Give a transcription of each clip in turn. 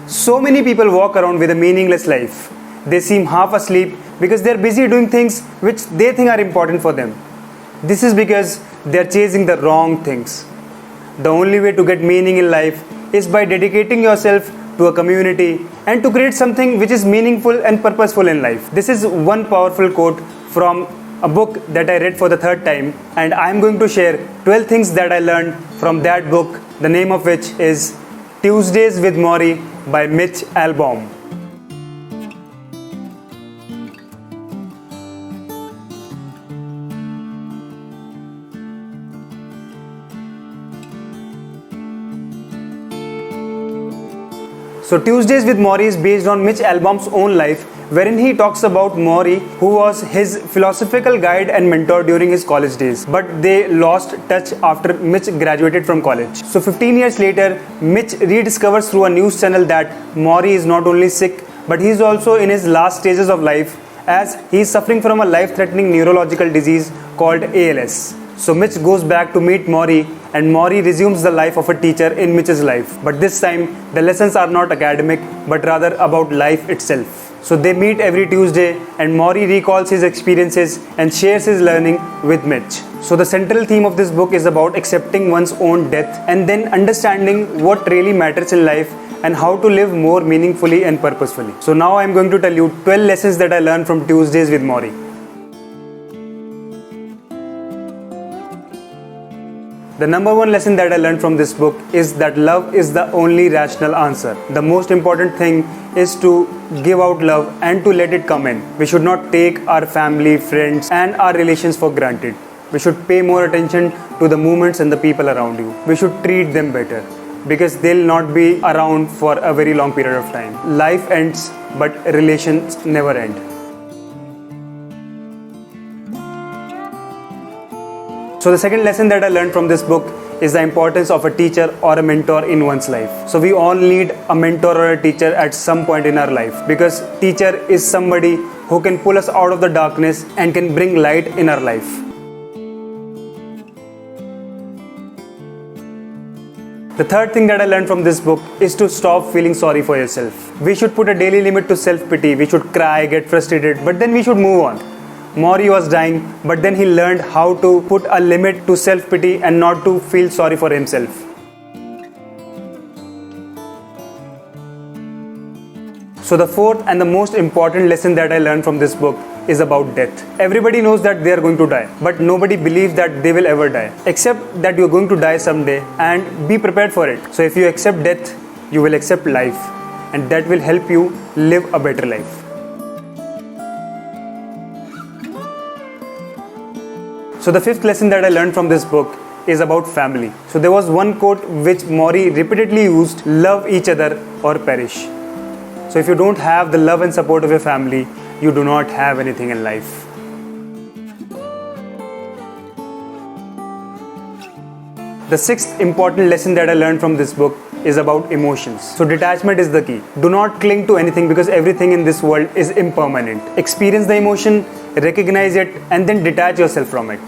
So many people walk around with a meaningless life. They seem half asleep because they're busy doing things which they think are important for them. This is because they're chasing the wrong things. The only way to get meaning in life is by dedicating yourself to a community and to create something which is meaningful and purposeful in life. This is one powerful quote from a book that I read for the third time, and I'm going to share 12 things that I learned from that book, the name of which is Tuesdays with Morrie by Mitch Albom. So Tuesdays with Morrie is based on Mitch Albom's own life, wherein he talks about Morrie, who was his philosophical guide and mentor during his college days. But they lost touch after Mitch graduated from college. So 15 years later, Mitch rediscovers through a news channel that Morrie is not only sick, but he is also in his last stages of life, as he is suffering from a life-threatening neurological disease called ALS. So Mitch goes back to meet Morrie, and Morrie resumes the life of a teacher in Mitch's life. But this time, the lessons are not academic, but rather about life itself. So they meet every Tuesday, and Morrie recalls his experiences and shares his learning with Mitch. So the central theme of this book is about accepting one's own death and then understanding what really matters in life and how to live more meaningfully and purposefully. So now I'm going to tell you 12 lessons that I learned from Tuesdays with Morrie. The number one lesson that I learned from this book is that love is the only rational answer. The most important thing is to give out love and to let it come in. We should not take our family, friends, and our relations for granted. We should pay more attention to the moments and the people around you. We should treat them better because they'll not be around for a very long period of time. Life ends, but relations never end. So the second lesson that I learned from this book is the importance of a teacher or a mentor in one's life. So we all need a mentor or a teacher at some point in our life, because teacher is somebody who can pull us out of the darkness and can bring light in our life. The third thing that I learned from this book is to stop feeling sorry for yourself. We should put a daily limit to self-pity. We should cry, get frustrated, but then we should move on. Morrie was dying, but then he learned how to put a limit to self-pity and not to feel sorry for himself. So the fourth and the most important lesson that I learned from this book is about death. Everybody knows that they are going to die, but nobody believes that they will ever die, except that you are going to die someday, and be prepared for it. So if you accept death, you will accept life, and that will help you live a better life. So the fifth lesson that I learned from this book is about family. So there was one quote which Morrie repeatedly used: love each other or perish. So if you don't have the love and support of your family, you do not have anything in life. The sixth important lesson that I learned from this book is about emotions. So detachment is the key. Do not cling to anything, because everything in this world is impermanent. Experience the emotion, recognize it, and then detach yourself from it.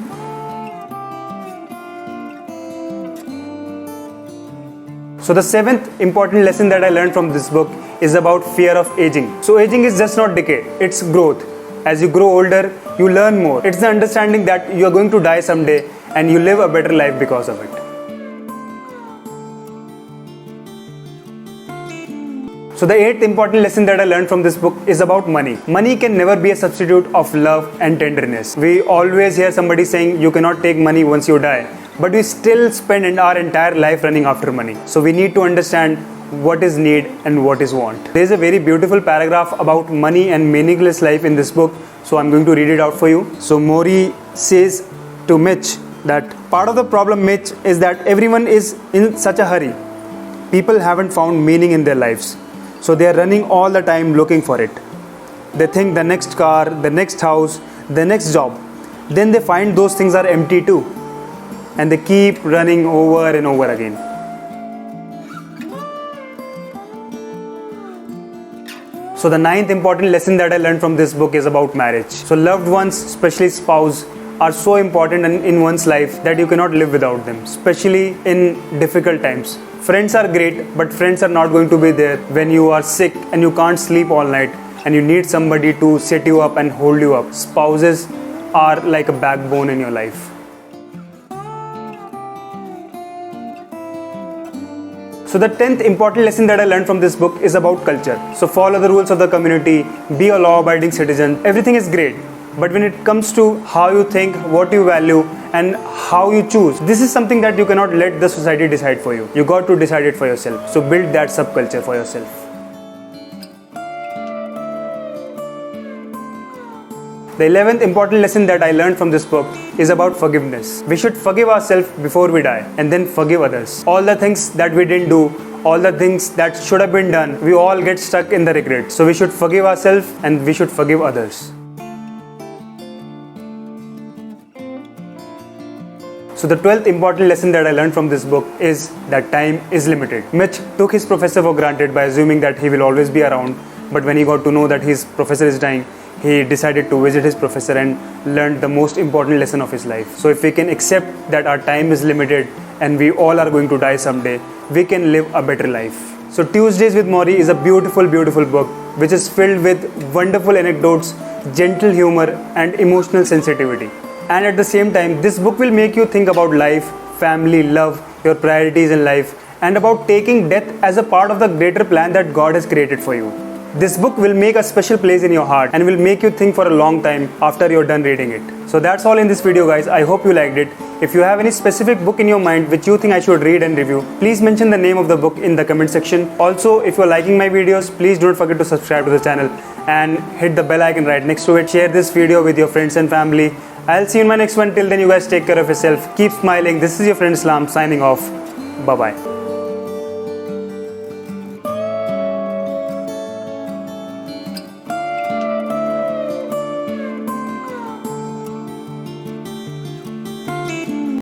So the seventh important lesson that I learned from this book is about fear of aging. So aging is just not decay, it's growth. As you grow older, you learn more. It's the understanding that you are going to die someday and you live a better life because of it. So the eighth important lesson that I learned from this book is about money. Money can never be a substitute of love and tenderness. We always hear somebody saying you cannot take money once you die, but we still spend our entire life running after money. So we need to understand what is need and what is want. There is a very beautiful paragraph about money and meaningless life in this book, so I'm going to read it out for you. So Morrie says to Mitch that part of the problem, Mitch, is that everyone is in such a hurry. People haven't found meaning in their lives. So they are running all the time looking for it. They think the next car, the next house, the next job. Then they find those things are empty too. And they keep running over and over again. So the ninth important lesson that I learned from this book is about marriage. So loved ones, especially spouse, are so important in one's life that you cannot live without them, especially in difficult times. Friends are great, but friends are not going to be there when you are sick and you can't sleep all night and you need somebody to sit you up and hold you up. Spouses are like a backbone in your life. So the 10th important lesson that I learned from this book is about culture. So follow the rules of the community, be a law-abiding citizen. Everything is great. But when it comes to how you think, what you value, and how you choose, this is something that you cannot let the society decide for you. You got to decide it for yourself. So build that subculture for yourself. The 11th important lesson that I learned from this book is about forgiveness. We should forgive ourselves before we die and then forgive others. All the things that we didn't do, all the things that should have been done, we all get stuck in the regret. So we should forgive ourselves and we should forgive others. So the 12th important lesson that I learned from this book is that time is limited. Mitch took his professor for granted by assuming that he will always be around, but when he got to know that his professor is dying, he decided to visit his professor and learned the most important lesson of his life. So if we can accept that our time is limited and we all are going to die someday, we can live a better life. So Tuesdays with Morrie is a beautiful, beautiful book which is filled with wonderful anecdotes, gentle humor and emotional sensitivity. And at the same time, this book will make you think about life, family, love, your priorities in life, and about taking death as a part of the greater plan that God has created for you. This book will make a special place in your heart and will make you think for a long time after you're done reading it. So that's all in this video, guys. I hope you liked it. If you have any specific book in your mind which you think I should read and review, please mention the name of the book in the comment section. Also, if you're liking my videos, please don't forget to subscribe to the channel and hit the bell icon right next to it. Share this video with your friends and family. I'll see you in my next one. Till then, you guys take care of yourself. Keep smiling. This is your friend Islam signing off. Bye-bye.